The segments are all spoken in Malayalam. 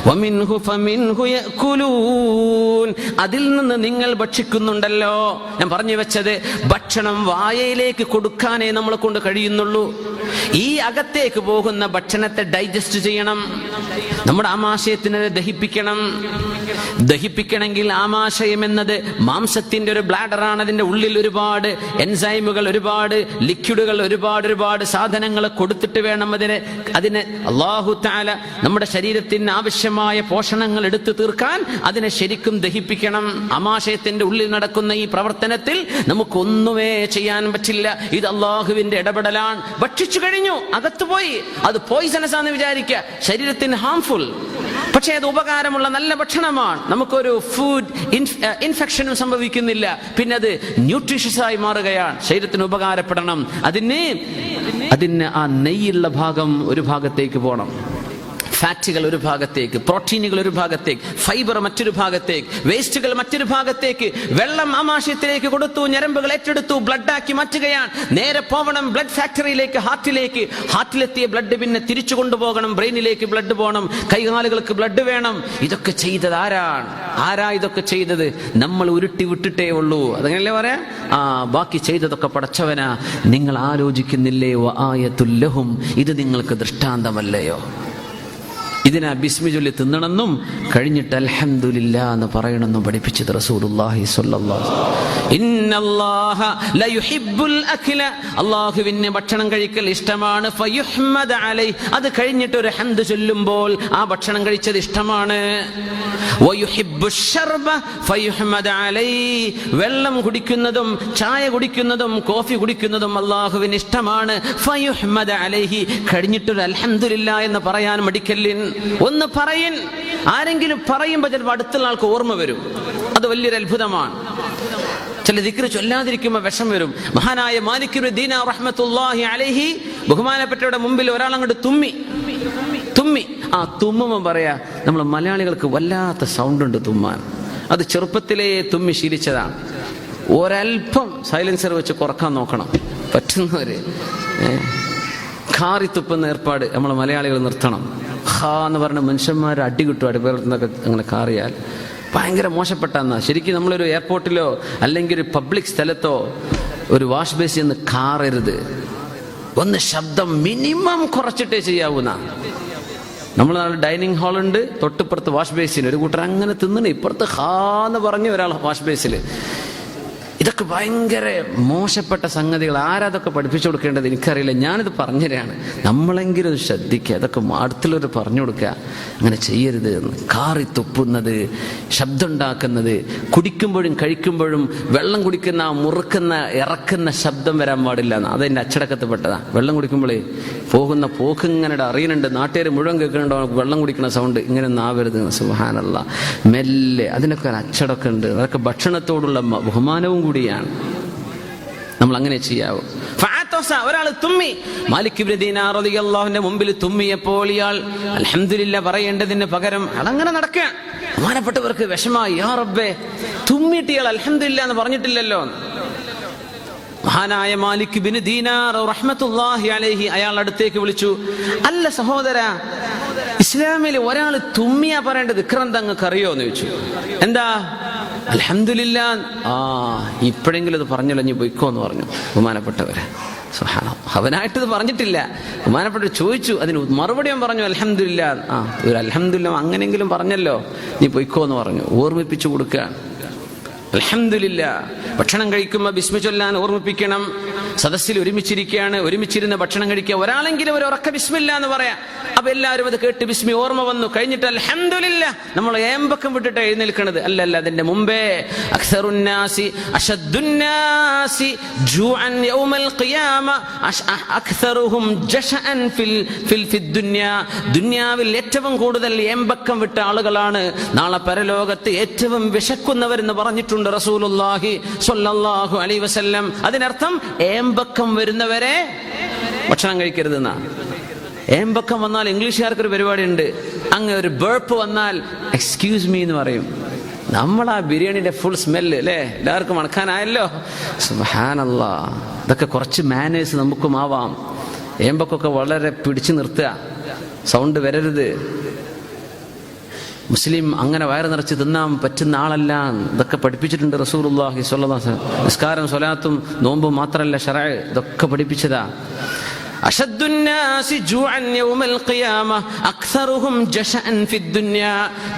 വമിൻഹു ഫമിൻഹു യഅകുലൂൻ, അതിൽ നിന്ന് നിങ്ങൾ ഭക്ഷിക്കുന്നുണ്ടല്ലോ. ഞാൻ പറഞ്ഞു വെച്ചത് ഭക്ഷണം വായയിലേക്ക് കൊടുക്കാനേ നമ്മളെ കൊണ്ട് കഴിയുന്നുള്ളൂ. ഈ അകത്തേക്ക് പോകുന്ന ഭക്ഷണത്തെ ഡൈജസ്റ്റ് ചെയ്യണം, നമ്മുടെ ആമാശയത്തിനെ ദഹിപ്പിക്കണം. ദഹിപ്പിക്കണമെങ്കിൽ ആമാശയം എന്നത് മാംസത്തിന്റെ ഒരു ബ്ലാഡറാണ്. അതിന്റെ ഉള്ളിൽ ഒരുപാട് എൻസൈമുകൾ, ഒരുപാട് ലിക്വിഡുകൾ, ഒരുപാട് സാധനങ്ങൾ കൊടുത്തിട്ട് വേണം അതിനെ അല്ലാഹു തആല നമ്മുടെ ശരീരത്തിന് ആവശ്യമായ പോഷണങ്ങൾ എടുത്തു തീർക്കാൻ അതിനെ ശരിക്കും ദഹിപ്പിക്കണം. ആമാശയത്തിന്റെ ഉള്ളിൽ നടക്കുന്ന ഈ പ്രവർത്തനത്തിൽ നമുക്കൊന്നുമേ ചെയ്യാൻ പറ്റില്ല. ഇത് അല്ലാഹുവിന്റെ ഇടപെടലാണ്. ഭക്ഷിച്ചു കഴിഞ്ഞു, അകത്തുപോയി, അത് പോയിസണസ് ആണെന്ന് വിചാരിക്കുക, ശരീരത്തിന് ഹാംഫുൾ. പക്ഷേ അത് ഉപകാരമുള്ള നല്ല ഭക്ഷണമാണ്. നമുക്കൊരു ഫുഡ് ഇൻഫെക്ഷനും സംഭവിക്കുന്നില്ല. പിന്നെ അത് ന്യൂട്രീഷ്യസ് ആയി മാറുകയാണ്. ശരീരത്തിന് ഉപകാരപ്പെടണം. അതിന് ആ നെയ്യുള്ള ഭാഗം ഒരു ഭാഗത്തേക്ക് പോകണം, ഫാറ്റുകൾ ഒരു ഭാഗത്തേക്ക്, പ്രോട്ടീനുകൾ ഒരു ഭാഗത്തേക്ക്, ഫൈബർ മറ്റൊരു ഭാഗത്തേക്ക്, വേസ്റ്റുകൾ മറ്റൊരു ഭാഗത്തേക്ക്. വെള്ളം ആമാശയത്തിലേക്ക് കൊടുത്തു, ഞരമ്പുകൾ ഏറ്റെടുത്തു, ബ്ലഡാക്കി മാറ്റുകയാണ്. നേരെ പോകണം ബ്ലഡ് ഫാക്ടറിയിലേക്ക്, ഹാർട്ടിലേക്ക്. ഹാർട്ടിലെത്തിയ ബ്ലഡ് പിന്നെ തിരിച്ചു കൊണ്ടുപോകണം, ബ്രെയിനിലേക്ക് ബ്ലഡ് പോകണം, കൈകാലുകൾക്ക് ബ്ലഡ് വേണം. ഇതൊക്കെ ചെയ്തത് ആരാ ഇതൊക്കെ ചെയ്തത്? നമ്മൾ ഉരുട്ടി വിട്ടിട്ടേ ഉള്ളൂ. അതങ്ങനല്ലേ പറയാ? ബാക്കി ചെയ്തതൊക്കെ പടച്ചവനാ. നിങ്ങൾ ആലോചിക്കുന്നില്ലേ? വആയത്തുൽ ലഹും, ഇത് നിങ്ങൾക്ക് ദൃഷ്ടാന്തമല്ലയോ? ഇതിനാ ബിസ്മി ചൊല്ലി തിന്നണമെന്നും കഴിഞ്ഞിട്ട് അൽഹംദുലില്ലാ എന്ന് പറയണമെന്നും പഠിപ്പിച്ചത് റസൂലുള്ളാഹി സ്വല്ലല്ലാഹു അലൈഹി വസല്ലം. ഇന്നല്ലാഹ ലയുഹിബ്ബുൽ അക്ല, അല്ലാഹുവിന് ഭക്ഷണം കഴിക്കൽ ഇഷ്ടമാണ്. ഫയുഹ്മദ അലൈഹി, അത് കഴിഞ്ഞിട്ട് ഒരു ഹംദ് ചൊല്ലുമ്പോൾ ആ ഭക്ഷണം കഴിച്ചത് ഇഷ്ടമാണ്. വയുഹിബ്ബുശ് ശർബ ഫയുഹ്മദ അലൈഹി, വെള്ളം കുടിക്കുന്നതും ചായ കുടിക്കുന്നതും കോഫി കുടിക്കുന്നതും അല്ലാഹുവിന് ഇഷ്ടമാണ്. ഫയുഹ്മദ അലൈഹി, കഴിഞ്ഞിട്ടൊരു അൽഹംദുലില്ലാ എന്ന് പറയാൻ മടിക്കല്ലിൻ. ഒന്ന് പറയിൻ. ആരെങ്കിലും പറയുമ്പോൾ ചിലപ്പോൾ അടുത്തുള്ള ആൾക്ക് ഓർമ്മ വരും. അത് വലിയൊരു അത്ഭുതമാണ്. ചില ദിക്ർ ചൊല്ലാതിരിക്കുമ്പോൾ വിഷം വരും. മഹാനായ മാലിക് ഇബ്നു ദീനാർ റഹ്മത്തുള്ളാഹി അലൈഹി, ബഹുമാനപ്പെട്ടവരുടെ മുമ്പിൽ ഒരാൾ അങ്ങോട്ട് തുമ്മി. തുമ്മുമ്പോൾ പറയാ, നമ്മൾ മലയാളികൾക്ക് വല്ലാത്ത സൗണ്ട് ഉണ്ട് തുമ്മാൻ. അത് ചെറുപ്പത്തിലേ തുമ്മി ശീലിച്ചതാണ്. ഒരൽപ്പം സൈലൻസർ വെച്ച് കുറക്കാൻ നോക്കണം, പറ്റുന്നവര്. കാറി തുപ്പുന്ന ഏർപ്പാട് നമ്മൾ മലയാളികൾ നിർത്തണം. എന്ന് പറഞ്ഞ മനുഷ്യന്മാർ അടി കിട്ടും, അടുപ്പേർന്നൊക്കെ അങ്ങനെ കാറിയാൽ. ഭയങ്കര മോശപ്പെട്ടെന്നാ. ശരിക്കും നമ്മളൊരു എയർപോർട്ടിലോ അല്ലെങ്കിൽ ഒരു പബ്ലിക് സ്ഥലത്തോ ഒരു വാഷ് ബേസിൽ നിന്ന് കാറരുത്. ഒന്ന് ശബ്ദം മിനിമം കുറച്ചിട്ടേ ചെയ്യാവൂന്ന. നമ്മൾ ഡൈനിങ് ഹാളുണ്ട്, തൊട്ടിപ്പുറത്ത് വാഷ് ബേസിന് ഒരു കൂട്ടർ അങ്ങനെ തിന്നണ, ഇപ്പുറത്ത് ഹാന്ന് പറഞ്ഞ് ഒരാൾ വാഷ് ബേസിൽ. ഇതൊക്കെ ഭയങ്കര മോശപ്പെട്ട സംഗതികൾ. ആരാതൊക്കെ പഠിപ്പിച്ചു കൊടുക്കേണ്ടത് എനിക്കറിയില്ല. ഞാനിത് പറഞ്ഞുതരാണ്. നമ്മളെങ്കിലും ശ്രദ്ധിക്കുക. അതൊക്കെ അടുത്തുള്ളവർ പറഞ്ഞു കൊടുക്കുക, അങ്ങനെ ചെയ്യരുത് എന്ന്. കാറി തുപ്പുന്നത്, ശബ്ദമുണ്ടാക്കുന്നത്, കുടിക്കുമ്പോഴും കഴിക്കുമ്പോഴും വെള്ളം കുടിക്കുന്ന മുറുക്കുന്ന ഇറക്കുന്ന ശബ്ദം വരാൻ പാടില്ല എന്ന്. അതെൻ്റെ അച്ചടക്കത്തിൽ പെട്ടതാണ്. വെള്ളം കുടിക്കുമ്പോഴേ പോകുന്ന പോക്ക് ഇങ്ങനെ അറിയുന്നുണ്ട്, നാട്ടുകാർ മുഴുവൻ കേൾക്കുന്നുണ്ടോ വെള്ളം കുടിക്കുന്ന സൗണ്ട്. ഇങ്ങനെ ഒന്നും ആവരുത്. സുബ്ഹാനല്ലാഹ്. മെല്ലെ. അതിനൊക്കെ ഒരു അച്ചടക്കം ഉണ്ട്. അതൊക്കെ ഭക്ഷണത്തോടുള്ള ബഹുമാനവും കൂടിയാണ്. നമ്മൾ അങ്ങനെ ചെയ്യാവൂ. ഒരാൾ തുമ്മി. മാലിക് ഇബ്നു ദീനാർ റളിയല്ലാഹുവിന്റെ മുമ്പിൽ തുമ്മിയപ്പോൾ ഇയാൾ അൽഹംദുലില്ലാ പറയേണ്ടതിന് പകരം അങ്ങനെ നടക്കുക. ബഹുമാനപ്പെട്ടവർക്ക് വിഷമായി. യാ റബ്ബേ, തുമ്മിയിട്ട് ഇയാൾ അൽഹംദുലില്ലാ എന്ന് പറഞ്ഞിട്ടില്ലല്ലോ. മഹാനായ മാലിക് ഇബ്നു ദീനാർ റഹ്മത്തുള്ളാഹി അലൈഹി അയാൾ അടുത്തേക്ക് വിളിച്ചു. അല്ല സഹോദര, ഇസ്ലാമിൽ ഒരാൾ തുമ്മിയാ പറയേണ്ടത് ദിക്റെന്താ നിങ്ങൾക്ക് അറിയോ എന്ന് ചോദിച്ചു. എന്താ? അൽഹംദുലില്ലാ. ഇപ്പോഴെങ്കിലും ഇത് പറഞ്ഞല്ലോ, നീ പൊയ്ക്കോ എന്ന് പറഞ്ഞു ബഹുമാനപ്പെട്ടവരെ. അവനായിട്ടിത് പറഞ്ഞിട്ടില്ല. ബഹുമാനപ്പെട്ടവർ ചോദിച്ചു, അതിന് മറുപടി പറഞ്ഞു അൽഹംദുലില്ലാ. ഒരു അൽഹംദുലില്ലാ അങ്ങനെങ്കിലും പറഞ്ഞല്ലോ, നീ പൊയ്ക്കോ എന്ന് പറഞ്ഞു. ഓർമ്മിപ്പിച്ചു കൊടുക്കുക. അൽഹംദുലില്ലാ. ഭക്ഷണം കഴിക്കുമ്പോൾ ബിസ്മി ചൊല്ലാൻ ഓർമ്മിപ്പിക്കണം. സദസ്സിൽ ഒരുമിച്ചിരിക്കുകയാണ്, ഒരുമിച്ചിരുന്ന് ഭക്ഷണം കഴിക്കുക. ഒരാളെങ്കിലും ഒരു ഉറക്ക ബിസ്മില്ലാ എന്ന് പറയാം. അപ്പൊ എല്ലാവരും അത് കേട്ട് ബിസ്മി ഓർമ്മ വന്നു. കഴിഞ്ഞിട്ട് അൽഹംദുലില്ലാ നമ്മൾ ഏമ്പക്കം വിട്ടിട്ട് എഴുന്നേൽക്കണത് അല്ലല്ല. അതിന്റെ മുമ്പേ അക്സറുന്നാസി അശദ്ദുന്നാസി ജൂഅൻ യൗമൽ ഖിയാമ അക്സറുഹും ജശഅൻ ഫിൽ ദുനിയാ. ദുനിയാവിൽ ഏറ്റവും കൂടുതൽ ഏമ്പക്കം വിട്ട ആളുകളാണ് നാളെ പരലോകത്ത് ഏറ്റവും വിശക്കുന്നവരെന്ന് പറഞ്ഞിട്ടുണ്ട് റസൂലുള്ളാഹി സ്വല്ലല്ലാഹു അലൈഹി വസല്ലം. അതിനർത്ഥം ഏമ്പക്കം വരുന്നവരെ ഭക്ഷണം കഴിക്കരുതെന്നാ. ഏമ്പക്കം വന്നാൽ ഇംഗ്ലീഷുകാർക്കൊരു പരിപാടി ഉണ്ട്. അങ്ങ് ഒരു ബേർപ്പ് വന്നാൽ എക്സ്ക്യൂസ് മീ എന്ന് പറയും. നമ്മളാ ബിരിയാണിയുടെ ഫുൾ സ്മെല്ല് അല്ലേ എല്ലാവർക്കും മണക്കാനായല്ലോ. സുബ്ഹാനല്ലാഹ്. ഇതൊക്കെ കുറച്ച് മാനേഴ്സ് നമുക്കും ആവാം. ഏമ്പക്കൊക്കെ വളരെ പിടിച്ചു നിർത്തുക, സൗണ്ട് വരരുത്. മുസ്ലിം അങ്ങനെ വയറ് നിറച്ച് തിന്നാൻ പറ്റുന്ന ആളല്ല. ഇതൊക്കെ പഠിപ്പിച്ചിട്ടുണ്ട് റസൂലുള്ളാഹി സ്വല്ലല്ലാഹു അലൈഹി വസല്ലം. നിസ്കാരം സ്വലാത്തും നോമ്പും മാത്രമല്ല ശറഅ്, ഇതൊക്കെ പഠിപ്പിച്ചതാ. അശദ്ദുന്നാസി ജൂഅൻ യൗമൽ ഖിയാമ അക്സറുഹും ജശഅൻ ഫിദ്ദുനിയ.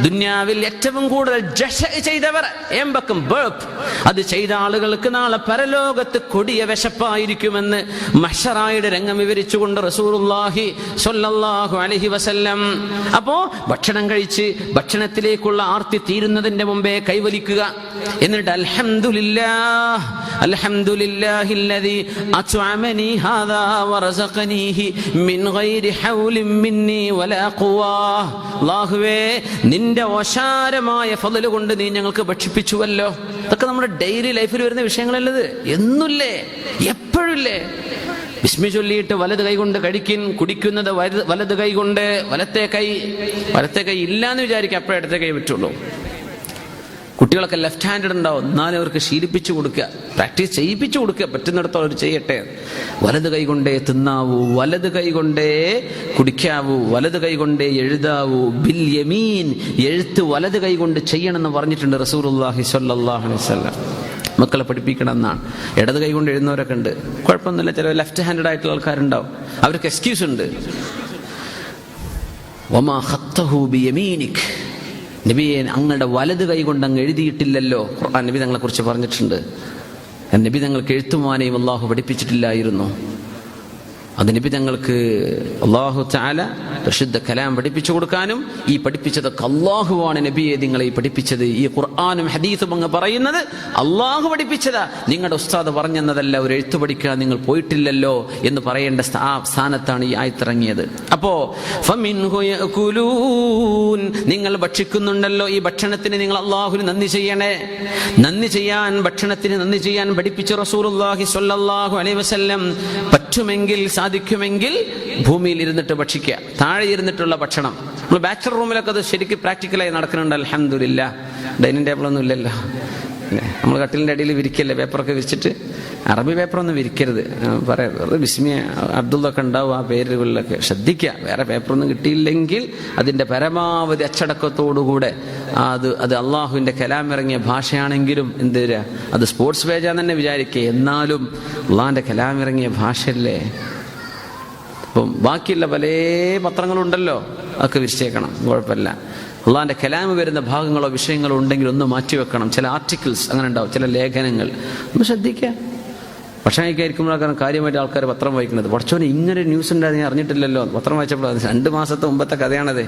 ദുനിയാവിൽ ഏറ്റവും കൂടുതൽ ജശഅ ചെയ്തവർ, എംബക്കും ബർപ്പ്, അത് ചെയ്ത ആളുകൾക്ക് നാളെ പരലോകത്ത് കൊടിയ വിശപ്പായിരിക്കുമെന്ന് മഹ്ശറായുടെ രംഗം വിവരിച്ചുകൊണ്ട് റസൂലുള്ളാഹി സ്വല്ലല്ലാഹു അലൈഹി വസല്ലം. അപ്പോ ഭക്ഷണം കഴിച്ച് ഭക്ഷണത്തിലേക്കുള്ള ആർത്തി തീരുന്നതിന്റെ മുമ്പേ കൈവലിക്കുക. എന്നിട്ട് അൽഹംദുലില്ലാഹ് അൽഹംദുലില്ലാഹില്ലദീ അത്അമനി ഹാദാ വറസ അല്ലാഹുവേ, നിന്റെ ഓശാരമായ ഫള് കൊണ്ട് നീ ഞങ്ങൾക്ക് ഭക്ഷിപ്പിച്ചുവല്ലോ. ഇതൊക്കെ നമ്മുടെ ഡെയിലി ലൈഫിൽ വരുന്ന വിഷയങ്ങളല്ലത്. എന്നുമില്ലേ, എപ്പോഴില്ലേ. ബിസ്മി ചൊല്ലിയിട്ട് വലത് കൈ കൊണ്ട് കുടിക്കുന്നത് വലത് കൈ കൊണ്ട്. വലത്തെ കൈ ഇല്ലാന്ന് വിചാരിക്കുക, അപ്പോഴേ ഇടത്തെ കൈ പറ്റുള്ളൂ. കുട്ടികളൊക്കെ ലെഫ്റ്റ് ഹാൻഡഡ് ഉണ്ടാവും, എന്നാലും അവർക്ക് ശീലിപ്പിച്ചു കൊടുക്കുക, പ്രാക്ടീസ് ചെയ്യിപ്പിച്ചു കൊടുക്കുക. പറ്റുന്നിടത്തോളം അവർ ചെയ്യട്ടെ. വലത് കൈ കൊണ്ടേ തിന്നാവൂ, വലത് കൈ കൊണ്ടേ കുടിക്കാവൂ, വലത് കൈ കൊണ്ടേ എഴുതാവൂ. ബിൽ യമീൻ, എഴുത്ത് വലത് കൈ കൊണ്ട് ചെയ്യണമെന്ന് പറഞ്ഞിട്ടുണ്ട് റസൂലുള്ളാഹി സ്വല്ലല്ലാഹു അലൈഹി വസല്ലം. മക്കളെ പഠിപ്പിക്കണം എന്നാണ്. ഇടത് കൈ കൊണ്ട് എഴുതുന്നവരൊക്കെ ഉണ്ട്, കുഴപ്പമൊന്നുമില്ല. ചില ലെഫ്റ്റ് ഹാൻഡഡ് ആയിട്ടുള്ള ആൾക്കാരുണ്ടാവും, അവർക്ക് എക്സ്ക്യൂസ് ഉണ്ട്. വമാ ഖത്തഹു ബിയമീനിക്, നബിയെ അങ്ങയുടെ വലത് കൈ കൊണ്ട് അങ്ങ് എഴുതിയിട്ടില്ലല്ലോ. ഖുർആൻ നബി തങ്ങളെ കുറിച്ച് പറഞ്ഞിട്ടുണ്ട്. നബി തങ്ങൾക്ക് എഴുത്തുമാനെയും അള്ളാഹു പഠിപ്പിച്ചിട്ടില്ലായിരുന്നു. അത് നബി തങ്ങൾക്ക് അള്ളാഹു തആല പരിശുദ്ധ കലാം പഠിപ്പിച്ചു കൊടുക്കാനും, ഈ പഠിപ്പിച്ചതൊക്കെ അള്ളാഹുവാണ് നബിയെ നിങ്ങളെ പഠിപ്പിച്ചത്. ഈ ഖുർആനും ഹദീസും അങ്ങ് പറയുന്നത് അള്ളാഹു പഠിപ്പിച്ചതാ, നിങ്ങളുടെ ഉസ്താദ് പറഞ്ഞെന്നതല്ല. ഒരു എഴുത്ത് പഠിക്കാൻ നിങ്ങൾ പോയിട്ടില്ലല്ലോ എന്ന് പറയേണ്ട സ്ഥാനത്താണ് ഈ ആയത്തിറങ്ങിയത്. അപ്പോ ഫമിൻഹു യഅകുലൂൻ, നിങ്ങൾ ഭക്ഷിക്കുന്നുണ്ടല്ലോ, ഈ ഭക്ഷണത്തിന് നിങ്ങൾ അള്ളാഹുവിന് നന്ദി ചെയ്യണേ. നന്ദി ചെയ്യാൻ, ഭക്ഷണത്തിന് നന്ദി ചെയ്യാൻ പഠിപ്പിച്ച റസൂലുള്ളാഹി സ്വല്ലല്ലാഹു അലൈഹി വസല്ലം. പറ്റുമെങ്കിൽ, സാധിക്കുമെങ്കിൽ ഭൂമിയിൽ ഇരുന്നിട്ട് ഭക്ഷിക്കുക, താഴെ ഇരുന്നിട്ടുള്ള ഭക്ഷണം. നമ്മൾ ബാച്ചലർ റൂമിലൊക്കെ അത് ശരിക്കും പ്രാക്ടിക്കലായി നടക്കുന്നുണ്ട്. അൽഹംദുലില്ലാഹ്. ഡൈനിങ് ടേബിളൊന്നും ഇല്ലല്ലോ, നമ്മൾ കട്ടിലിൻ്റെ അടിയിൽ വിരിക്കല്ലേ, പേപ്പറൊക്കെ വിരിച്ചിട്ട്. അറബി പേപ്പറൊന്നും വിരിക്കരുത്, പറയാം. വെറുതെ ബിസ്മി അബ്ദുള്ളൊക്കെ ഉണ്ടാവും ആ പേരുകളിലൊക്കെ, ശ്രദ്ധിക്കുക. വേറെ പേപ്പറൊന്നും കിട്ടിയില്ലെങ്കിൽ അതിൻ്റെ പരമാവധി അച്ചടക്കത്തോടുകൂടെ അത് അള്ളാഹുവിൻ്റെ കലാമിറങ്ങിയ ഭാഷയാണെങ്കിലും എന്ത് തരിക, അത് സ്പോർട്സ് പേജാന്ന് തന്നെ വിചാരിക്കുക, എന്നാലും അള്ളാഹിൻ്റെ കലാമിറങ്ങിയ ഭാഷയല്ലേ. അപ്പം ബാക്കിയുള്ള പല പത്രങ്ങളുണ്ടല്ലോ, അതൊക്കെ വിരിച്ചേക്കണം, കുഴപ്പമില്ല. അള്ളാഹിൻ്റെ കലാമ് വരുന്ന ഭാഗങ്ങളോ വിഷയങ്ങളോ ഉണ്ടെങ്കിൽ ഒന്ന് മാറ്റിവെക്കണം. ചില ആർട്ടിക്കിൾസ് അങ്ങനെ ഉണ്ടാവും, ചില ലേഖനങ്ങൾ ഒന്ന് ശ്രദ്ധിക്കുക. ഭക്ഷണം കഴിക്കാതിരിക്കുമ്പോഴാണ് കാര്യമായിട്ട് ആൾക്കാർ പത്രം വായിക്കുന്നത്. പഠിച്ചോനെ ഇങ്ങനെ ന്യൂസ് ഉണ്ടായിരുന്നു, ഞാൻ അറിഞ്ഞിട്ടില്ലല്ലോ. പത്രം വായിച്ചപ്പോൾ 2 മാസത്തെ മുമ്പത്തെ കഥയാണത്.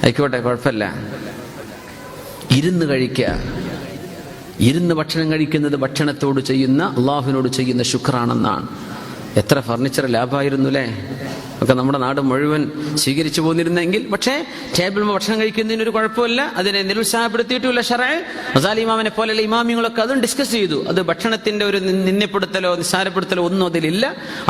ആയിക്കോട്ടെ, കുഴപ്പമില്ല. ഇരുന്ന് കഴിക്കുക. ഇരുന്ന് ഭക്ഷണം കഴിക്കുന്നത് ഭക്ഷണത്തോട് ചെയ്യുന്ന, അള്ളാഹുവിനോട് ചെയ്യുന്ന ശുക്രാണെന്നാണ്. എത്ര ഫർണിച്ചർ ലാഭമായിരുന്നു അല്ലേ, ഒക്കെ നമ്മുടെ നാട് മുഴുവൻ സ്വീകരിച്ചു പോന്നിരുന്നെങ്കിൽ. പക്ഷേ ടേബിൾ ഭക്ഷണം കഴിക്കുന്നതിനൊരു കുഴപ്പമില്ല, അതിനെ നിരുത്സാഹപ്പെടുത്തിയിട്ടുള്ള ശറഅ്. ഗസാലി ഇമാമിനെ പോലെയുള്ള ഇമാമിങ്ങളൊക്കെ അതും ഡിസ്കസ് ചെയ്തു. അത് ഭക്ഷണത്തിന്റെ ഒരു നിന്ദപ്പെടുത്തലോ നിസ്സാരപ്പെടുത്തലോ ഒന്നും അതിലില്ല.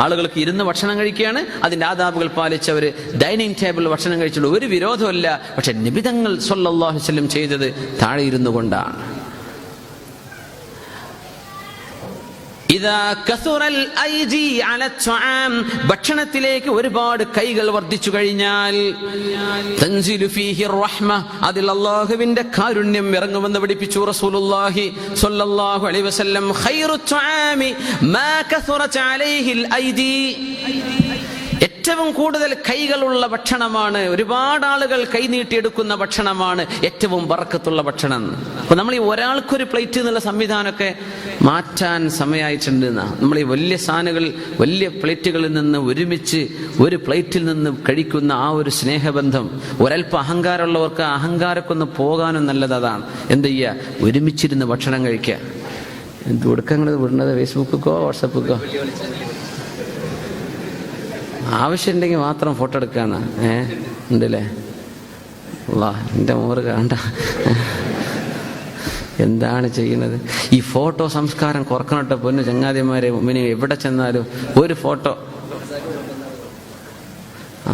ആളുകൾക്ക് ഇരുന്ന് ഭക്ഷണം കഴിക്കുകയാണ്, അതിന്റെ ആദാബുകൾ പാലിച്ച് അവർ ഡൈനിങ് ടേബിളിൽ ഭക്ഷണം കഴിച്ചുള്ള ഒരു വിരോധമല്ല. പക്ഷെ നബി തങ്ങൾ സ്വല്ലല്ലാഹു അലൈഹി വസല്ലം ചെയ്തത് താഴെ ഇരുന്നു കൊണ്ടാണ്. ഭക്ഷണത്തിലേക്ക് ഒരുപാട് കൈകൾ വർദ്ധിച്ചു കഴിഞ്ഞാൽ അതിൽ അല്ലാഹുവിന്റെ കാരുണ്യം ഇറങ്ങുമെന്ന് പഠിപ്പിച്ചു റസൂലുള്ളാഹി സ്വല്ലല്ലാഹു അലൈഹി വസല്ലം. ഖൈറു തുആമി മാ കസറത് അലൈഹിൽ ഐദി, ഏറ്റവും കൂടുതൽ കൈകളുള്ള ഭക്ഷണമാണ്, ഒരുപാട് ആളുകൾ കൈനീട്ടിയെടുക്കുന്ന ഭക്ഷണമാണ് ഏറ്റവും ബറക്കത്തുള്ള ഭക്ഷണം. അപ്പൊ നമ്മൾ ഈ ഒരാൾക്കൊരു പ്ലേറ്റ് എന്നുള്ള സംവിധാനമൊക്കെ മാറ്റാൻ സമയമായിട്ടുണ്ട്. നമ്മൾ ഈ വലിയ സാധനങ്ങൾ, വലിയ പ്ലേറ്റുകളിൽ നിന്ന് ഒരുമിച്ച് ഒരു പ്ലേറ്റിൽ നിന്ന് കഴിക്കുന്ന ആ ഒരു സ്നേഹബന്ധം, ഒരൽപ്പം അഹങ്കാരമുള്ളവർക്ക് ആ അഹങ്കാരമൊക്കെ ഒന്ന് പോകാനും നല്ലത് അതാണ്. എന്ത് ചെയ്യുക, ഒരുമിച്ചിരുന്ന് ഭക്ഷണം കഴിക്കുക. എന്ത് കൊടുക്കങ്ങൾ വിടുന്നത്, ഫേസ്ബുക്കോ വാട്സപ്പിക്കോ? ആവശ്യമുണ്ടെങ്കിൽ മാത്രം ഫോട്ടോ എടുക്കാണ്. ഉണ്ടല്ലേ, എൻ്റെ മോറ് കാണണ്ട എന്താണ് ചെയ്യുന്നത്. ഈ ഫോട്ടോ സംസ്കാരം കുറക്കണട്ടെ പൊന്നു ചങ്ങാതിമാരെ. മുമ്പിന് എവിടെ ചെന്നാലും ഒരു ഫോട്ടോ.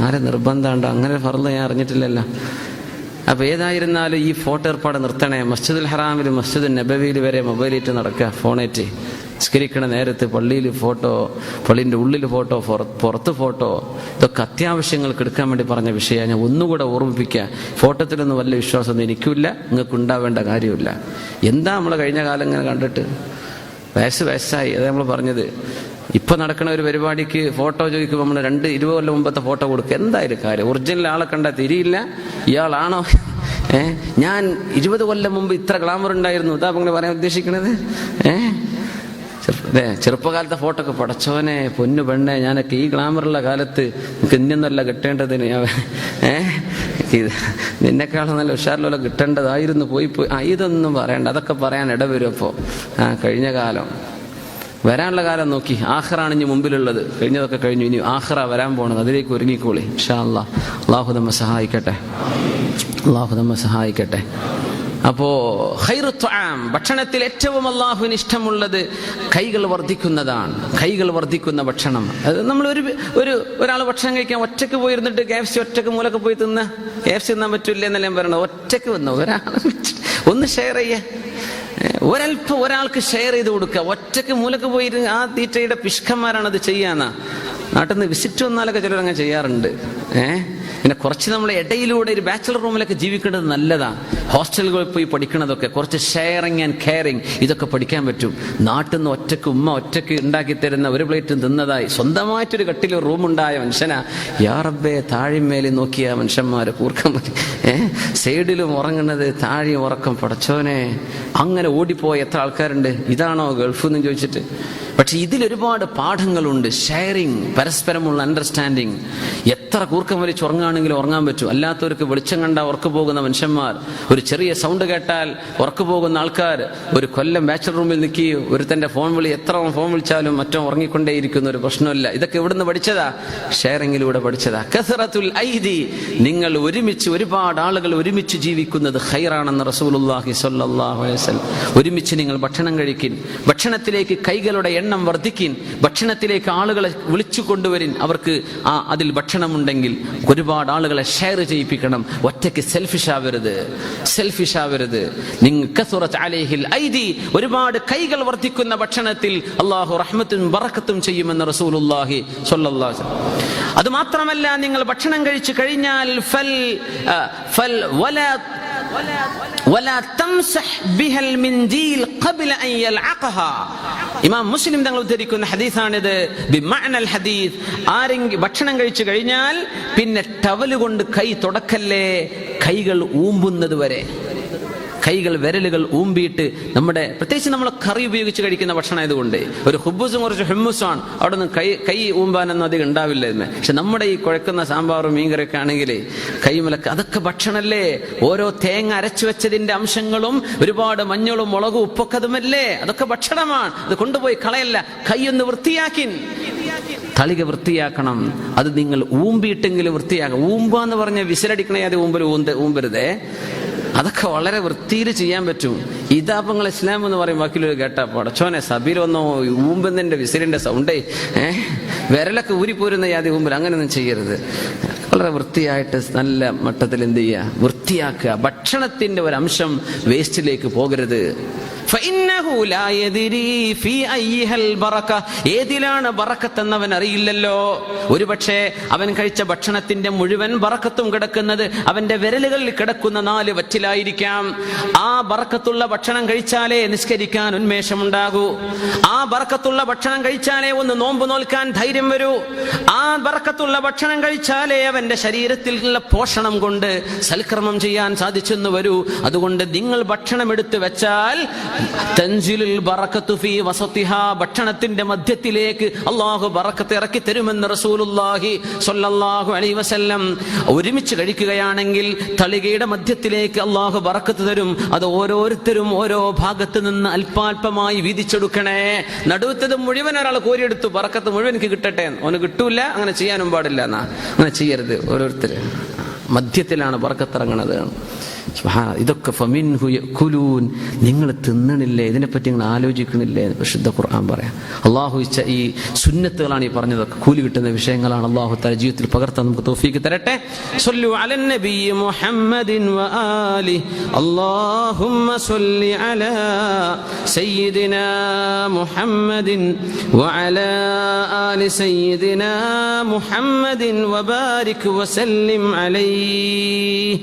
ആരെ നിർബന്ധമുണ്ടോ? അങ്ങനെ ഫർള് ഞാൻ അറിഞ്ഞിട്ടില്ലല്ലോ. അപ്പൊ ഏതായിരുന്നാലും ഈ ഫോട്ടോ ഏർപ്പാട് നിർത്തണേ. മസ്ജിദുൽ ഹറാമിൽ, മസ്ജിദുൽ നബവിയിൽ വരെ മൊബൈലേറ്റ് നടക്കുക, ഫോണേറ്റ്. നിസ്കരിക്കണ നേരത്ത് പള്ളിയിൽ ഫോട്ടോ, പള്ളിൻ്റെ ഉള്ളിൽ ഫോട്ടോ, പുറത്ത് ഫോട്ടോ, ഇതൊക്കെ അത്യാവശ്യങ്ങൾക്ക് എടുക്കാൻ വേണ്ടി പറഞ്ഞ വിഷയമാണ്. ഞാൻ ഒന്നുകൂടെ ഓർമ്മിപ്പിക്കുക, ഫോട്ടോത്തിലൊന്നും വല്ല വിശ്വാസമൊന്നും എനിക്കില്ല, നിങ്ങൾക്ക് ഉണ്ടാവേണ്ട കാര്യമില്ല. എന്താ നമ്മൾ കഴിഞ്ഞ കാലം ഇങ്ങനെ കണ്ടിട്ട് വയസ്സായി. അത് നമ്മൾ പറഞ്ഞത്. ഇപ്പം നടക്കുന്ന ഒരു പരിപാടിക്ക് ഫോട്ടോ ചോദിക്കുമ്പോൾ നമ്മൾ 20 കൊല്ലം മുമ്പത്തെ ഫോട്ടോ കൊടുക്കുക. എന്തായാലും കാര്യം, ഒറിജിനൽ ആളെ കണ്ടാൽ തിരിയില്ല, ഇയാളാണോ? ഞാൻ 20 കൊല്ലം മുമ്പ് ഇത്ര ഗ്ലാമർ ഉണ്ടായിരുന്നു, ഇതാ അങ്ങനെ പറയാൻ ഉദ്ദേശിക്കണത്. ചെറുപ്പകാലത്തെ ഫോട്ടോ ഒക്കെ, പടച്ചോനെ പൊന്നു പെണ്ണെ, ഞാനൊക്കെ ഈ ഗ്ലാമറുള്ള കാലത്ത് എനിക്ക് ഇന്നൊന്നല്ല കിട്ടേണ്ടതിന്, ഇത് നിന്നെക്കാളും നല്ല ഉഷാറിലുള്ള കിട്ടേണ്ടതായിരുന്നു, പോയി ഇതൊന്നും പറയണ്ട, അതൊക്കെ പറയാൻ ഇടവരും. അപ്പോൾ കഴിഞ്ഞ കാലം, വരാനുള്ള കാലം നോക്കി. ആഖിറാണ് ഇനി മുമ്പിലുള്ളത്. കഴിഞ്ഞതൊക്കെ കഴിഞ്ഞു, ഇനി ആഖിറ വരാൻ പോണത്, അതിലേക്ക് ഒരുങ്ങിക്കോളി ഇൻഷാ അല്ലാഹ്. അള്ളാഹു നമ്മെ സഹായിക്കട്ടെ, അള്ളാഹു നമ്മെ സഹായിക്കട്ടെ. അപ്പോ ഖൈറു ത്വആം, ഭക്ഷണത്തിൽ ഏറ്റവും അള്ളാഹുവിന് ഇഷ്ടമുള്ളത് കൈകൾ വർദ്ധിക്കുന്നതാണ്. കൈകൾ വർദ്ധിക്കുന്ന ഭക്ഷണം. അത് നമ്മൾ ഒരാൾ ഭക്ഷണം കഴിക്കാൻ ഒറ്റയ്ക്ക് പോയിരുന്നിട്ട് KFC ഒറ്റയ്ക്ക് മൂലൊക്കെ പോയി തിന്ന, KFC തിന്നാൻ പറ്റില്ല എന്നല്ല ഞാൻ പറയണത്. ഒറ്റയ്ക്ക് വന്നു ഒരാൾ ഒന്ന് ഷെയർ ചെയ്യേ, ഒരൽപ്പം ഒരാൾക്ക് ഷെയർ ചെയ്ത് കൊടുക്കുക. ഒറ്റയ്ക്ക് മൂലക്ക് പോയിട്ട് ആ തീറ്റയുടെ പിഷ്കന്മാരാണത് ചെയ്യാന്നാ. നാട്ടിൽ നിന്ന് വിസിറ്റ് വന്നാലൊക്കെ ചിലരങ്ങനെ ചെയ്യാറുണ്ട്. പിന്നെ കുറച്ച് നമ്മളെ ഇടയിലൂടെ ഒരു ബാച്ചലർ റൂമിലൊക്കെ ജീവിക്കേണ്ടത് നല്ലതാണ്. ഹോസ്റ്റലുകളിൽ പോയി പഠിക്കണതൊക്കെ കുറച്ച് ഷെയറിങ് ആൻഡ് കെയറിങ്, ഇതൊക്കെ പഠിക്കാൻ പറ്റും. നാട്ടിൽ നിന്ന് ഒറ്റയ്ക്ക് ഉമ്മ ഒറ്റയ്ക്ക് ഉണ്ടാക്കി തരുന്ന ഒരു പ്ലേറ്റ് തിന്നതായി സ്വന്തമായിട്ടൊരു കട്ടിൽ റൂമുണ്ടായ മനുഷ്യനാ. യാ റബ്ബേ, താഴിമേലി നോക്കിയ മനുഷ്യന്മാര് കൂർക്കം സൈഡിലും ഉറങ്ങുന്നത്, താഴെ ഉറക്കം, പടച്ചോനെ. അങ്ങനെ ഓടിപ്പോയ എത്ര ആൾക്കാരുണ്ട്. ഇതാണോ ഗൾഫ് എന്ന് ചോദിച്ചിട്ട്. പക്ഷെ ഇതിലൊരുപാട് പാഠങ്ങളുണ്ട്. ഷെയറിങ്, പരസ്പരമുള്ള അണ്ടർസ്റ്റാൻഡിങ്. എത്ര കൂർക്കം വലിച്ച് ഉറങ്ങാണെങ്കിലും ഉറങ്ങാൻ പറ്റും. അല്ലാത്തവർക്ക് വെളിച്ചം കണ്ടാൽ ഉറക്കു പോകുന്ന മനുഷ്യന്മാർ, ഒരു ചെറിയ സൗണ്ട് കേട്ടാൽ ഉറക്കു പോകുന്ന ആൾക്കാർ, ഒരു കൊല്ലം ബാച്ചലർ റൂമിൽ നിൽക്കി ഒരുത്തന്റെ ഫോൺ വിളി, എത്ര ഫോൺ വിളിച്ചാലും മറ്റോ ഉറങ്ങിക്കൊണ്ടേയിരിക്കുന്ന ഒരു പ്രശ്നമില്ല. ഇതൊക്കെ എവിടുന്ന് പഠിച്ചതാ? ഷെയറിങ്ങിലൂടെ പഠിച്ചതാ. കസറത്തുൽ ഐദി, നിങ്ങൾ ഒരുമിച്ച്, ഒരുപാട് ആളുകൾ ഒരുമിച്ച് ജീവിക്കുന്നത് ഖൈറാണെന്ന് റസൂലുള്ളാഹി സ്വല്ലല്ലാഹു അലൈഹി വസല്ലം. ഒരുമിച്ച് നിങ്ങൾ ഭക്ഷണം കഴിക്കിൻ, ഭക്ഷണത്തിലേക്ക് കൈകളുടെ എണ്ണം വർദ്ധിക്കിൻ, ഭക്ഷണത്തിലേക്ക് ആളുകളെ വിളിച്ചു കൊണ്ടുവരിൻ. അവർക്ക് അതിൽ ഭക്ഷണം ഉണ്ടെങ്കിൽ ഒരുപാട് ആളുകളെ ഷെയർ ചെയ്യിപ്പിക്കണം. ഒറ്റയ്ക്ക് സെൽഫിഷ് ആവരുത്. ഒരുപാട് കൈകൾ വർദ്ധിക്കുന്ന ഭക്ഷണത്തിൽ അല്ലാഹു റഹ്മത്തും ബറക്കത്തും ചെയ്യുമെന്ന് റസൂലുള്ളാഹി സ്വല്ലല്ലാഹു അലൈഹി വസല്ലം. അത് മാത്രമല്ല, നിങ്ങൾ ഭക്ഷണം കഴിച്ചു കഴിഞ്ഞാൽ ഇമാം മുസ്ലിം തങ്ങൾ ഉദ്ധരിക്കുന്ന ഹദീസാണിത്. ബിമഅനൽ ഹദീസ്, ആരെങ്കിലും ഭക്ഷണം കഴിച്ചു കഴിഞ്ഞാൽ പിന്നെ ടവല് കൊണ്ട് കൈ തുടക്കല്ലേ, കൈകൾ ഊമ്പുന്നത് വരെ. കൈകൾ, വിരലുകൾ ഊമ്പിയിട്ട്, നമ്മുടെ പ്രത്യേകിച്ച് നമ്മൾ കറി ഉപയോഗിച്ച് കഴിക്കുന്ന ഭക്ഷണം ആയതുകൊണ്ട് ഒരു ഹുബൂസും കുറച്ച് ഹെമ്മുസാണ്, അവിടെ നിന്ന് കൈ ഊമ്പാനൊന്നും അധികം ഉണ്ടാവില്ല. പക്ഷെ നമ്മുടെ ഈ കുഴക്കുന്ന സാമ്പാറും മീൻകറിയൊക്കെ ആണെങ്കിൽ കൈമലക്ക്, അതൊക്കെ ഭക്ഷണമല്ലേ. ഓരോ തേങ്ങ അരച്ചു വെച്ചതിന്റെ അംശങ്ങളും ഒരുപാട് മഞ്ഞളും മുളകും ഉപ്പൊക്കെ അതുമല്ലേ, അതൊക്കെ ഭക്ഷണമാണ്. അത് കൊണ്ടുപോയി കളയല്ല. കൈയൊന്ന് വൃത്തിയാക്കിൻ, തളിക വൃത്തിയാക്കണം. അത് നിങ്ങൾ ഊമ്പിയിട്ടെങ്കിലും വൃത്തിയാക്കണം. ഊമ്പാന്ന് പറഞ്ഞ വിസിലടിക്കണേ, അത് ഊമ്പരുതേ. അതൊക്കെ വളരെ വൃത്തിയിൽ ചെയ്യാൻ പറ്റും. ഇതാപ്പങ്ങൾ ഇസ്ലാം എന്ന് പറയും. ബാക്കിയൊരു കേട്ടാ പടച്ചോനെ, സബീർ വന്നോ ഊമ്പുന്നതിന്റെ വിസിലിന്റെ സൗണ്ടേ, വിരലൊക്കെ ഊരിപ്പോരുന്ന യാതി ഊമ്പൽ, അങ്ങനെയൊന്നും ചെയ്യരുത്. വളരെ വൃത്തിയായിട്ട് നല്ല മട്ടത്തിൽ എന്ത് ചെയ്യുക, വൃത്തിയാക്കുക. ഭക്ഷണത്തിന്റെ ഒരു അംശം വേസ്റ്റിലേക്ക് പോകരുത്. ഏതിലാണ് ബറക്കത്ത് എന്നവൻ അറിയില്ലല്ലോ. ഒരുപക്ഷെ അവൻ കഴിച്ച ഭക്ഷണത്തിന്റെ മുഴുവൻ ബറക്കത്തും കിടക്കുന്നത് അവന്റെ വിരലുകളിൽ കിടക്കുന്ന 4 വറ്റിലായിരിക്കാം. ആ ബറക്കത്തുള്ള ഭക്ഷണം കഴിച്ചാലേ നിസ്കരിക്കാൻ ഉന്മേഷമുണ്ടാകൂ. ആ ബറക്കത്തുള്ള ഭക്ഷണം കഴിച്ചാലേ ഒന്ന് നോമ്പ് നോൽക്കാൻ ധൈര്യം വരൂ. ആ ബറക്കത്തുള്ള ഭക്ഷണം കഴിച്ചാലേ അവന്റെ ശരീരത്തിലുള്ള പോഷണം കൊണ്ട് സൽക്കർമ്മം ചെയ്യാൻ സാധിച്ചെന്ന് വരൂ. അതുകൊണ്ട് നിങ്ങൾ ഭക്ഷണം എടുത്തു വെച്ചാൽ തൻസിലുൽ ബറക്കത്തു ഫീ വസതിഹാ, ഭക്ഷണത്തിന്റെ മധ്യത്തിലേക്ക് അല്ലാഹു ബറക്കത്ത് ഇറക്കി തരുമെന്ന് റസൂലുള്ളാഹി സ്വല്ലല്ലാഹു അലൈഹി വസല്ലം. ഒരുമിച്ച് കഴിക്കുകയാണെങ്കിൽ തളികയുടെ മധ്യത്തിലേക്ക് അല്ലാഹു ബറക്കത്ത് തരും. അത് ഓരോരുത്തരും ഓരോ ഭാഗത്ത് നിന്ന് അല്പാൽപമായി വീതിച്ചെടുക്കണേ. നടുവത്തത് മുഴുവൻ ഒരാൾ കോരിയെടുത്തു, ബറക്കത്ത് മുഴുവൻ എനിക്ക് കിട്ടട്ടെ, അവന് കിട്ടൂല. അങ്ങനെ ചെയ്യാനും പാടില്ല. അങ്ങനെ ചെയ്യരുത്. ഓരോരുത്തർ മധ്യത്തിലാണ് ബറക്കത്ത് ഇറങ്ങണത്. ഇതൊക്കെ ഫമിൻഹു യഅ്കുലൂൻ, നിങ്ങൾ തിന്നണില്ലേ, ഇതിനെപ്പറ്റി നിങ്ങൾ ആലോചിക്കണില്ലേ എന്ന് വിശുദ്ധ ഖുർആൻ പറയാം. അള്ളാഹു ഈ സുന്നത്തുകളാണ് ഈ പറഞ്ഞതൊക്കെ, കൂലി കിട്ടുന്ന വിഷയങ്ങളാണ്. അള്ളാഹു തആല ജീവിതത്തിൽ പകർത്താൻ നമുക്ക് തൗഫീഖ് തരട്ടെ. സ്വല്ലു അലൻ നബി മുഹമ്മദിൻ വആലിഹി അല്ലാഹുമ്മ സ്വല്ലി അലാ സയ്യിദിനാ മുഹമ്മദിൻ വഅലാ ആലി സയ്യിദിനാ മുഹമ്മദിൻ വബാരിക് വസല്ലിം അലൈഹി.